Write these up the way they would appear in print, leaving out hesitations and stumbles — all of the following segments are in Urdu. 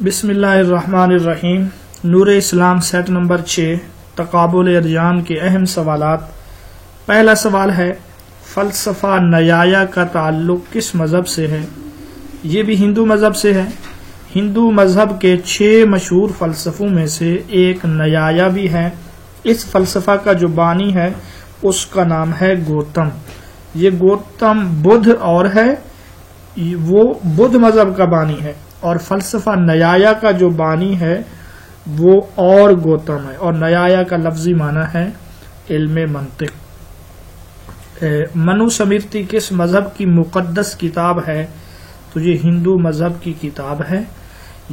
بسم اللہ الرحمن الرحیم۔ نور اسلام سیٹ نمبر 6 تقابل ادیان کے اہم سوالات۔ پہلا سوال ہے فلسفہ نیایا کا تعلق کس مذہب سے ہے؟ یہ بھی ہندو مذہب سے ہے۔ ہندو مذہب کے 6 مشہور فلسفوں میں سے ایک نیایا بھی ہے۔ اس فلسفہ کا جو بانی ہے اس کا نام ہے گوتم۔ یہ گوتم بدھ اور ہے، وہ بدھ مذہب کا بانی ہے، اور فلسفہ نیایا کا جو بانی ہے وہ اور گوتم ہے، اور نیایا کا لفظی معنی ہے علم منطق۔ منو سمرتی کس مذہب کی مقدس کتاب ہے؟ تو یہ ہندو مذہب کی کتاب ہے،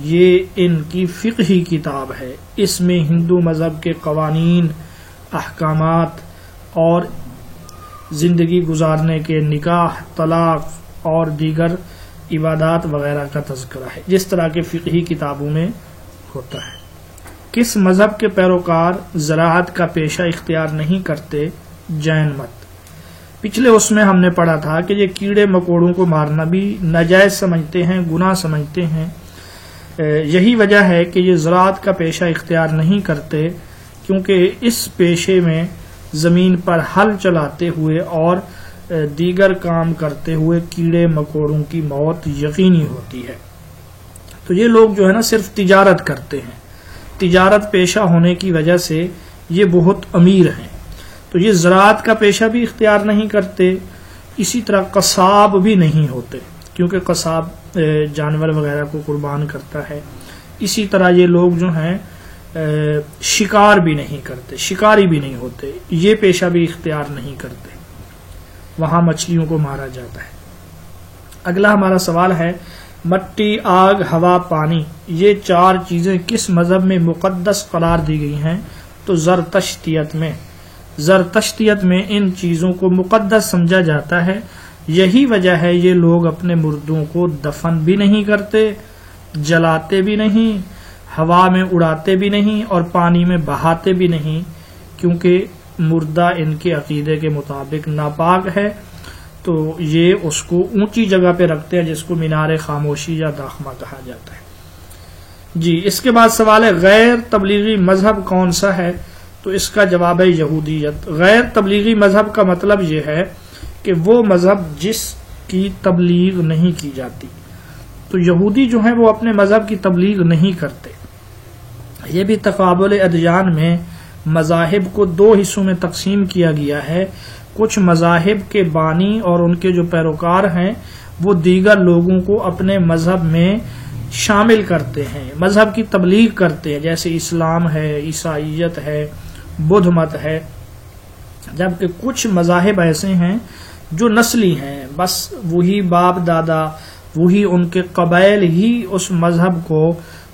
یہ ان کی فقہی کتاب ہے۔ اس میں ہندو مذہب کے قوانین، احکامات اور زندگی گزارنے کے نکاح، طلاق اور دیگر عبادات وغیرہ کا تذکرہ ہے، جس طرح کے فقہی کتابوں میں ہوتا ہے۔ کس مذہب کے پیروکار زراعت کا پیشہ اختیار نہیں کرتے؟ جین مت۔ پچھلے اس میں ہم نے پڑھا تھا کہ یہ کیڑے مکوڑوں کو مارنا بھی ناجائز سمجھتے ہیں، گناہ سمجھتے ہیں۔ یہی وجہ ہے کہ یہ زراعت کا پیشہ اختیار نہیں کرتے، کیونکہ اس پیشے میں زمین پر ہل چلاتے ہوئے اور دیگر کام کرتے ہوئے کیڑے مکوڑوں کی موت یقینی ہوتی ہے۔ تو یہ لوگ جو ہے نا صرف تجارت کرتے ہیں، تجارت پیشہ ہونے کی وجہ سے یہ بہت امیر ہیں، تو یہ زراعت کا پیشہ بھی اختیار نہیں کرتے۔ اسی طرح قصاب بھی نہیں ہوتے، کیونکہ قصاب جانور وغیرہ کو قربان کرتا ہے۔ اسی طرح یہ لوگ جو ہیں شکار بھی نہیں کرتے، شکاری بھی نہیں ہوتے، یہ پیشہ بھی اختیار نہیں کرتے، وہاں مچھلیوں کو مارا جاتا ہے۔ اگلا ہمارا سوال ہے مٹی، آگ، ہوا، پانی، یہ 4 چیزیں کس مذہب میں مقدس قرار دی گئی ہیں؟ تو زرتشتیت میں۔ زرتشتیت میں ان چیزوں کو مقدس سمجھا جاتا ہے، یہی وجہ ہے یہ لوگ اپنے مردوں کو دفن بھی نہیں کرتے، جلاتے بھی نہیں، ہوا میں اڑاتے بھی نہیں اور پانی میں بہاتے بھی نہیں، کیونکہ مردہ ان کے عقیدے کے مطابق ناپاک ہے، تو یہ اس کو اونچی جگہ پہ رکھتے ہیں، جس کو مینار خاموشی یا داخمہ کہا جاتا ہے۔ جی، اس کے بعد سوال ہے غیر تبلیغی مذہب کون سا ہے؟ تو اس کا جواب ہے یہودیت۔ غیر تبلیغی مذہب کا مطلب یہ ہے کہ وہ مذہب جس کی تبلیغ نہیں کی جاتی۔ تو یہودی جو ہیں وہ اپنے مذہب کی تبلیغ نہیں کرتے۔ یہ بھی تقابل ادیان میں مذاہب کو 2 حصوں میں تقسیم کیا گیا ہے۔ کچھ مذاہب کے بانی اور ان کے جو پیروکار ہیں وہ دیگر لوگوں کو اپنے مذہب میں شامل کرتے ہیں، مذہب کی تبلیغ کرتے ہیں، جیسے اسلام ہے، عیسائیت ہے، بدھ مت ہے۔ جبکہ کچھ مذاہب ایسے ہیں جو نسلی ہیں، بس وہی باپ دادا، وہی ان کے قبائل ہی اس مذہب کو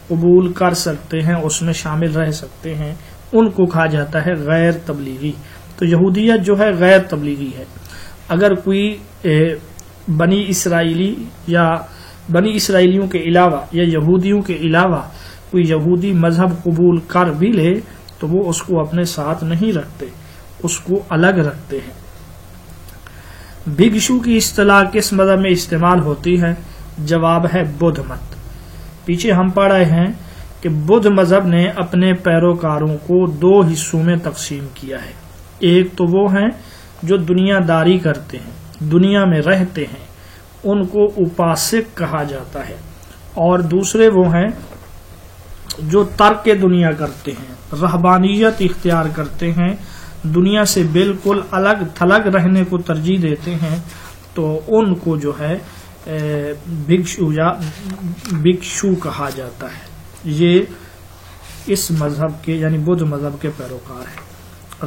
قبول کر سکتے ہیں، اس میں شامل رہ سکتے ہیں، ان کو کہا جاتا ہے غیر تبلیغی۔ تو یہودیت جو ہے غیر تبلیغی ہے۔ اگر کوئی بنی اسرائیلی یا بنی اسرائیلیوں کے علاوہ یا یہودیوں کے علاوہ کوئی یہودی مذہب قبول کر بھی لے تو وہ اس کو اپنے ساتھ نہیں رکھتے، اس کو الگ رکھتے ہیں۔ بھکشو کی اصطلاح کس مذہب میں استعمال ہوتی ہے؟ جواب ہے بدھ مت۔ پیچھے ہم پڑھ رہے ہیں کہ بدھ مذہب نے اپنے پیروکاروں کو 2 حصوں میں تقسیم کیا ہے۔ ایک تو وہ ہیں جو دنیا داری کرتے ہیں، دنیا میں رہتے ہیں، ان کو اپاسک کہا جاتا ہے، اور دوسرے وہ ہیں جو ترک دنیا کرتے ہیں، رہبانیت اختیار کرتے ہیں، دنیا سے بالکل الگ تھلگ رہنے کو ترجیح دیتے ہیں، تو ان کو جو ہے بھکشو کہا جاتا ہے۔ یہ اس مذہب کے یعنی بدھ مذہب کے پیروکار ہیں۔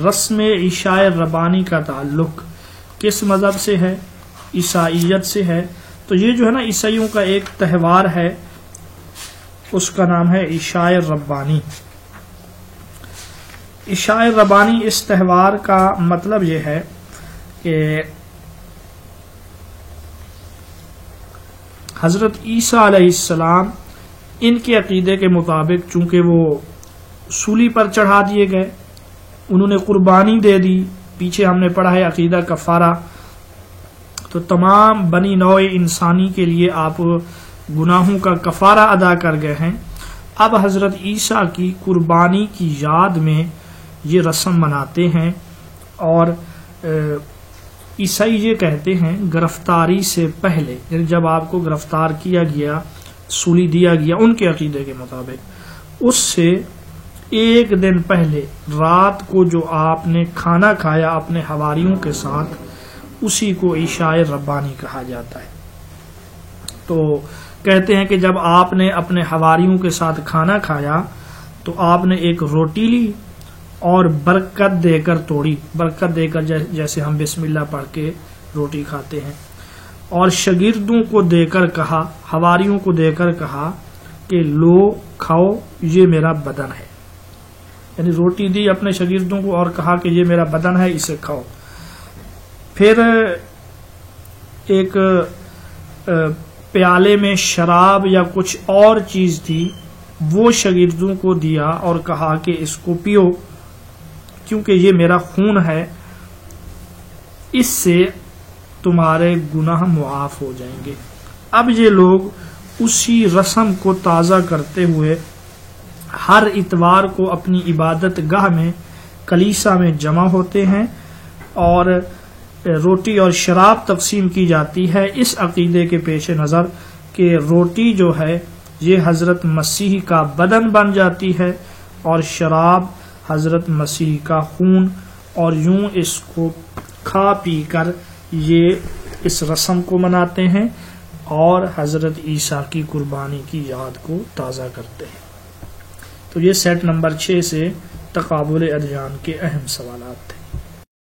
رسم عشاء ربانی کا تعلق کس مذہب سے ہے؟ عیسائیت سے ہے۔ تو یہ جو ہے نا عیسائیوں کا ایک تہوار ہے، اس کا نام ہے عشاء ربانی۔ عشاء ربانی اس تہوار کا مطلب یہ ہے کہ حضرت عیسیٰ علیہ السلام ان کے عقیدے کے مطابق چونکہ وہ سولی پر چڑھا دیے گئے، انہوں نے قربانی دے دی، پیچھے ہم نے پڑھا ہے عقیدہ کفارہ، تو تمام بنی نوع انسانی کے لیے آپ گناہوں کا کفارہ ادا کر گئے ہیں، اب حضرت عیسیٰ کی قربانی کی یاد میں یہ رسم مناتے ہیں، اور عیسائی یہ کہتے ہیں گرفتاری سے پہلے، یعنی جب آپ کو گرفتار کیا گیا، سولی دیا گیا ان کے عقیدے کے مطابق، اس سے ایک دن پہلے رات کو جو آپ نے کھانا کھایا اپنے حواریوں کے ساتھ، اسی کو عشاء ربانی کہا جاتا ہے۔ تو کہتے ہیں کہ جب آپ نے اپنے حواریوں کے ساتھ کھانا کھایا تو آپ نے ایک روٹی لی اور برکت دے کر توڑی، برکت دے کر جیسے ہم بسم اللہ پڑھ کے روٹی کھاتے ہیں، اور شاگردوں کو دے کر کہا، حواریوں کو دے کر کہا کہ لو کھاؤ، یہ میرا بدن ہے، یعنی روٹی دی اپنے شاگردوں کو اور کہا کہ یہ میرا بدن ہے، اسے کھاؤ۔ پھر ایک پیالے میں شراب یا کچھ اور چیز تھی، وہ شاگردوں کو دیا اور کہا کہ اس کو پیو کیونکہ یہ میرا خون ہے، اس سے تمہارے گناہ معاف ہو جائیں گے۔ اب یہ لوگ اسی رسم کو تازہ کرتے ہوئے ہر اتوار کو اپنی عبادت گاہ میں کلیسا میں جمع ہوتے ہیں، اور روٹی اور شراب تقسیم کی جاتی ہے اس عقیدے کے پیش نظر کہ روٹی جو ہے یہ حضرت مسیح کا بدن بن جاتی ہے اور شراب حضرت مسیح کا خون، اور یوں اس کو کھا پی کر یہ اس رسم کو مناتے ہیں اور حضرت عیسیٰ کی قربانی کی یاد کو تازہ کرتے ہیں۔ تو یہ سیٹ نمبر 6 سے تقابل ادیان کے اہم سوالات تھے۔